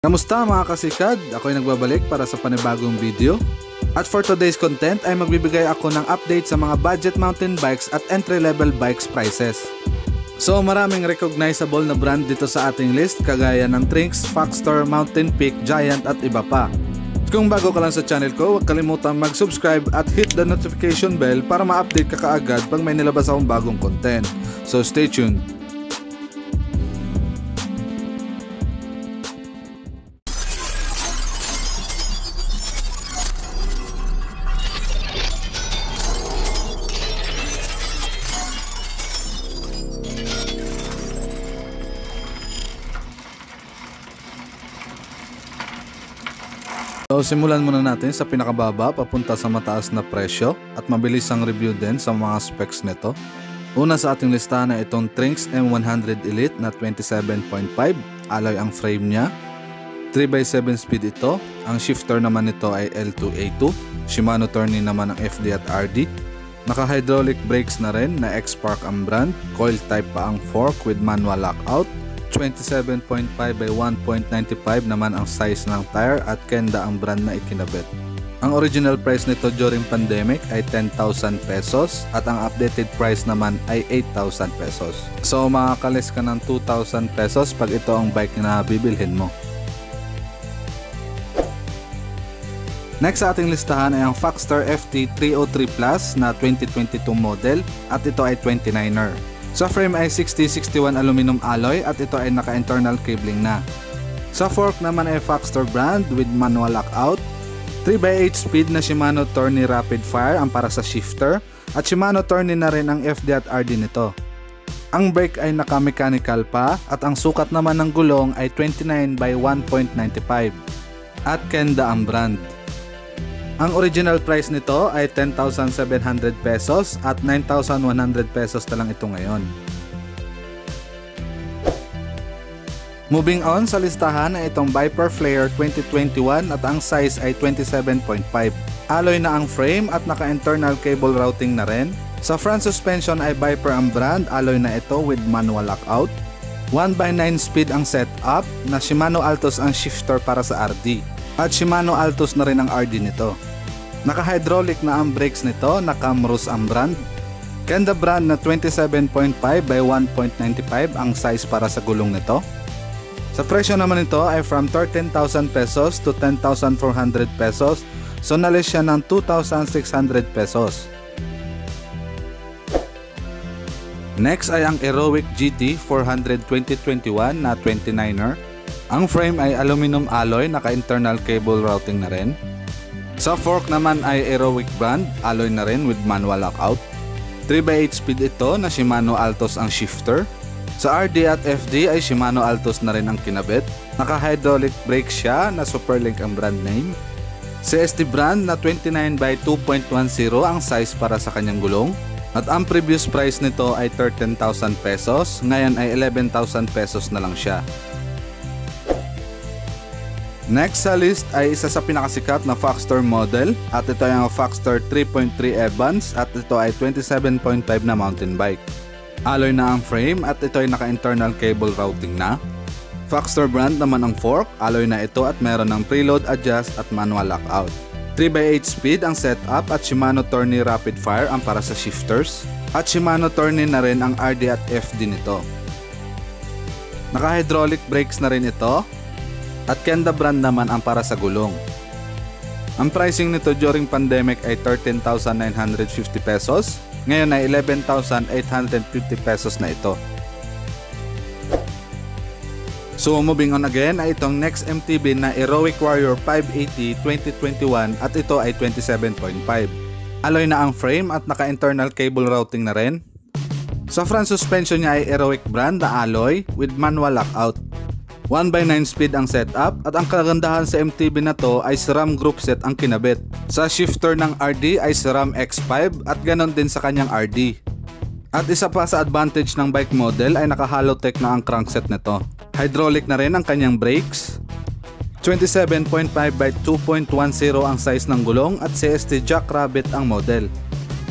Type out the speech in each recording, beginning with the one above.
Kamusta mga kasikad? Ako'y nagbabalik para sa panibagong video. At for today's content ay magbibigay ako ng update sa mga budget mountain bikes at entry-level bikes prices. So maraming recognizable na brand dito sa ating list kagaya ng Trinx, Foxter, Mountainpeak, Giant at iba pa. Kung bago ka lang sa channel ko, huwag kalimutang mag-subscribe at hit the notification bell para ma-update ka kaagad pag may nilabas akong bagong content. So stay tuned! So simulan muna natin sa pinakababa papunta sa mataas na presyo at mabilis ang review din sa mga specs nito. Una sa ating listahan na itong Trinx M100 Elite na 27.5, alloy ang frame niya. 3x7 speed ito, ang shifter naman nito ay L2A2, Shimano turning naman ang FD at RD. Naka-hydraulic brakes na rin na X-Park ang brand, coil type pa ang fork with manual lockout. 27.5 by 1.95 naman ang size ng tire at Kenda ang brand na ikinabit. Ang original price nito during pandemic ay 10,000 pesos at ang updated price naman ay 8,000 pesos. So makakalis ka ng 2,000 pesos pag ito ang bike na bibilhin mo. Next sa ating listahan ay ang Foxter FT-303 Plus na 2022 model at ito ay 29er. Sa frame ay 6061 aluminum alloy at ito ay naka-internal cabling na. Sa fork naman ay Foxter brand with manual lockout. 3x8 speed na Shimano Tourney rapid fire ang para sa shifter at Shimano Tourney na rin ang FD at RD nito. Ang brake ay naka-mechanical pa at ang sukat naman ng gulong ay 29 by 1.95 at Kenda ang brand. Ang original price nito ay 10,700 pesos at 9,100 pesos na lang ito ngayon. Moving on sa listahan ay itong Viper Flare 2021 at ang size ay 27.5. Alloy na ang frame at naka-internal cable routing na rin. Sa front suspension ay Viper ang brand, alloy na ito with manual lockout. 1x9 speed ang setup na Shimano Altos ang shifter para sa RD. At Shimano Altos na rin ang RD nito. Naka-hydraulic na ang brakes nito, naka-Camrus ang brand. Kenda brand na 27.5 by 1.95 ang size para sa gulong nito. Sa presyo naman nito ay from 13,000 pesos to 10,400 pesos. So nalis siya ng 2,600 pesos. Next ay ang Aerobic GT 400 2021 na 29er. Ang frame ay aluminum alloy, naka-internal cable routing na rin. Sa fork naman ay Aeroic brand, alloy na rin with manual lockout. 3x8 speed ito na Shimano Altos ang shifter. Sa RD at FD ay Shimano Altos na rin ang kinabit. Naka-hydraulic brake siya na Superlink ang brand name. CST brand na 29 by 2.10 ang size para sa kanyang gulong. At ang previous price nito ay 13,000 pesos, ngayon ay 11,000 pesos na lang siya. Next sa list ay isa sa pinakasikat na Foxter model at ito ay ang Foxter 3.3 Evans at ito ay 27.5 na mountain bike. Alloy na ang frame at ito ay naka-internal cable routing na. Foxter brand naman ang fork, alloy na ito at meron ng preload adjust at manual lockout. 3x8 speed ang setup at Shimano Tourney rapid fire ang para sa shifters at Shimano Tourney na rin ang RD at FD nito. Naka-hydraulic brakes na rin ito. At Kenda brand naman ang para sa gulong. Ang pricing nito during pandemic ay 13,950 pesos. Ngayon ay 11,850 pesos na ito. So moving on again ay itong next MTB na Aerobic Warrior 580 2021 at ito ay 27.5. Alloy na ang frame at naka-internal cable routing na rin. Sa front suspension niya ay Aeroic brand na alloy with manual lockout. 1x9 speed ang setup at ang kagandahan sa MTB na to ay SRAM group set ang kinabit. Sa shifter ng RD ay SRAM X5 at ganon din sa kanyang RD. At isa pa sa advantage ng bike model ay naka-Halotech na ang crankset nito. Hydraulic na rin ang kanyang brakes. 27.5 by 2.10 ang size ng gulong at CST Jackrabbit ang model.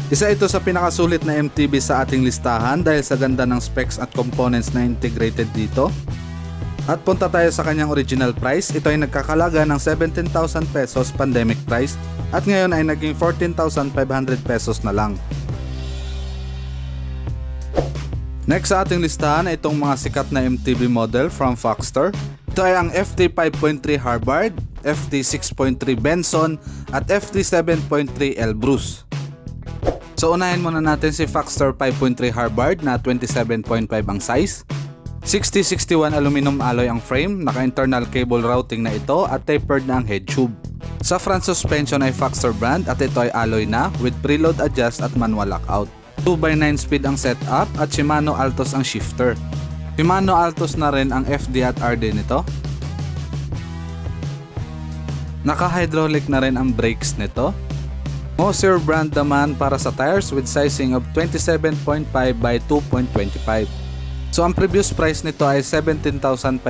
Isa ito sa pinakasulit na MTB sa ating listahan dahil sa ganda ng specs at components na integrated dito. At punta tayo sa kanyang original price. Ito ay nagkakalaga ng 17,000 pesos pandemic price at ngayon ay naging 14,500 pesos na lang. Next sa ating listahan ay itong mga sikat na MTB model from Foxter. Ito ay ang FT 5.3 Harvard, FT 6.3 Benson at FT 7.3 Elbrus. So unahin muna natin si Foxter 5.3 Harvard na 27.5 ang size. 6061 aluminum alloy ang frame, naka-internal cable routing na ito at tapered na ang head tube. Sa front suspension ay Foxter brand at ito ay alloy na with preload adjust at manual lockout. 2x9 speed ang setup at Shimano Altos ang shifter. Shimano Altos na rin ang FD at RD nito. Naka-hydraulic na rin ang brakes nito. Moser brand naman para sa tires with sizing of 27.5 by 2.25. So ang previous price nito ay 17,500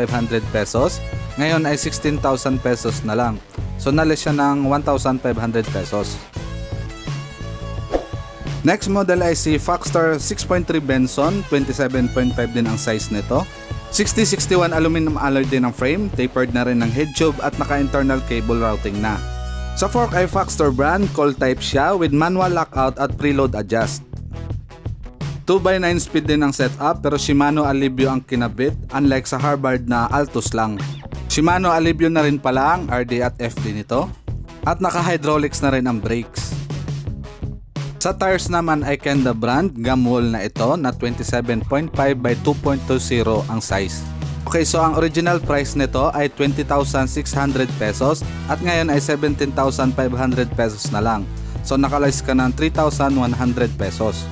pesos, ngayon ay 16,000 pesos na lang. So nalis siya ng 1,500 pesos. Next model ay si Foxter 6.3 Benson, 27.5 din ang size nito. 6061 aluminum alloy din ang frame, tapered na rin ang head tube at naka-internal cable routing na. Sa fork ay Foxter brand, call type siya with manual lockout at preload adjust. 2x9 speed din ang setup pero Shimano Alivio ang kinabit unlike sa Harvard na Altos lang. Shimano Alivio na rin pala ang RD at FD nito at naka-hydraulics na rin ang brakes. Sa tires naman ay Kenda brand, gum wall na ito na 27.5 by 2.20 ang size. Okay, so ang original price nito ay 20,600 pesos at ngayon ay 17,500 pesos na lang. So nakalis ka ng 3,100 pesos.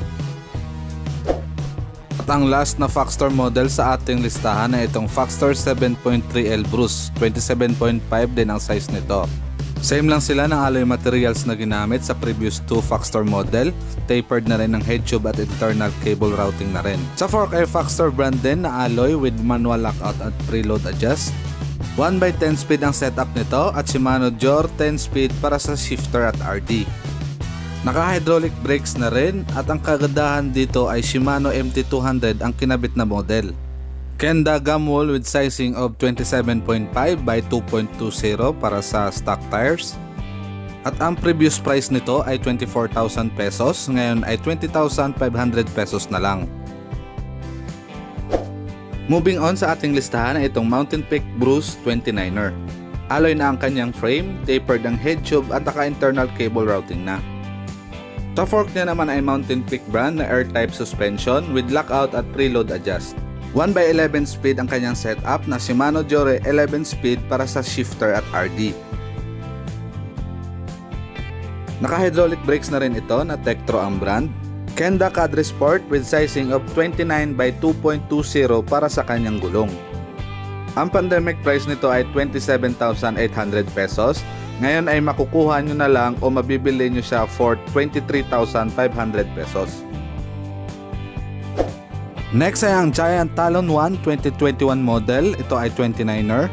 At ang last na Foxter model sa ating listahan ay itong Foxter 7.3 Elbrus, 27.5 din ang size nito. Same lang sila ng alloy materials na ginamit sa previous 2 Foxter model, tapered na rin ang head tube at internal cable routing na rin. Sa fork ay Foxter brand din na alloy with manual lockout at preload adjust. 1x10 speed ang setup nito at Shimano Jor 10 speed para sa shifter at RD. Naka-hydraulic brakes na rin at ang kagandahan dito ay Shimano MT200 ang kinabit na model. Kenda gum wall with sizing of 27.5 by 2.20 para sa stock tires. At ang previous price nito ay 24,000 pesos, ngayon ay 20,500 pesos na lang. Moving on sa ating listahan ay itong Mountainpeak Bruce 29er. Alloy na ang kanyang frame, tapered ang head tube at naka-internal cable routing na. Sa fork niya naman ay Mountainpeak brand na air-type suspension with lockout at preload adjust. 1x11 speed ang kanyang setup na Shimano Jore 11 speed para sa shifter at RD. Naka-hydraulic brakes na rin ito na Tektro ang brand. Kenda Cadre Sport with sizing of 29 by 2.20 para sa kanyang gulong. Ang pandemic price nito ay 27,800 pesos. Ngayon ay makukuha nyo na lang o mabibili nyo siya for 23,500 pesos. Next ay ang Giant Talon 1 2021 model. Ito ay 29er.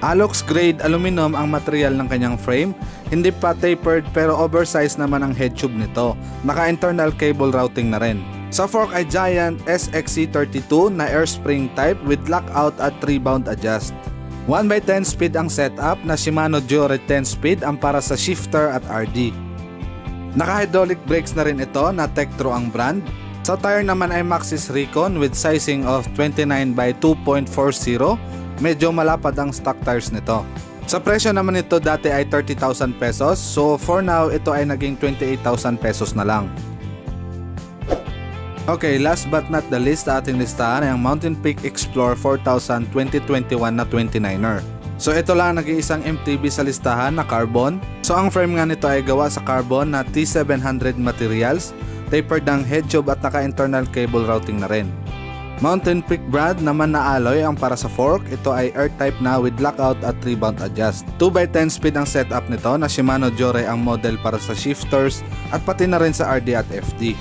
Alox grade aluminum ang material ng kanyang frame. Hindi pa tapered pero oversized naman ang head tube nito. Naka-internal cable routing na rin. Sa fork ay Giant SXC32 na air spring type with lockout at rebound adjust. 1x10 speed ang setup na Shimano Jore 10 speed ang para sa shifter at RD. Naka-hydraulic brakes na rin ito na Tektro ang brand. Sa tire naman ay Maxxis Recon with sizing of 29 by 2.40. Medyo malapad ang stock tires nito. Sa presyo naman nito dati ay 30,000 pesos. So for now ito ay naging 28,000 pesos na lang. Okay, last but not the least sa ating listahan ay ang Mountainpeak Explorer 4000 2021 na 29er. So ito lang nag-iisang MTB sa listahan na carbon. So ang frame nga nito ay gawa sa carbon na T700 materials, tapered ng head tube at naka-internal cable routing na rin. Mountainpeak brand naman na alloy ang para sa fork. Ito ay air type na with lockout at rebound adjust. 2x10 speed ang setup nito na Shimano Jore ang model para sa shifters at pati na rin sa RD at FD.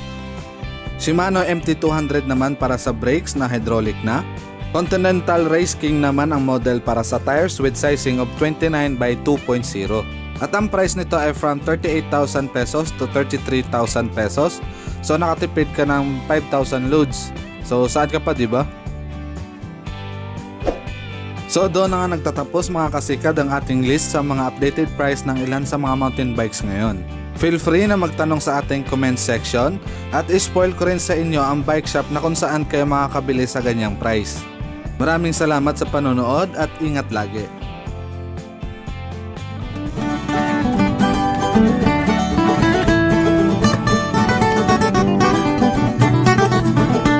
Shimano MT200 naman para sa brakes na hydraulic na. Continental Race King naman ang model para sa tires with sizing of 29 by 2.0. At ang price nito ay from 38,000 pesos to 33,000 pesos. So nakatipid ka ng 5,000 loads. So saan ka pa, diba? So doon na nga nagtatapos mga kasikad ang ating list sa mga updated price ng ilan sa mga mountain bikes ngayon. Feel free na magtanong sa ating comment section at ispoil ko rin sa inyo ang bike shop na kung saan kayo makakabili sa ganyang price. Maraming salamat sa panonood at ingat lagi.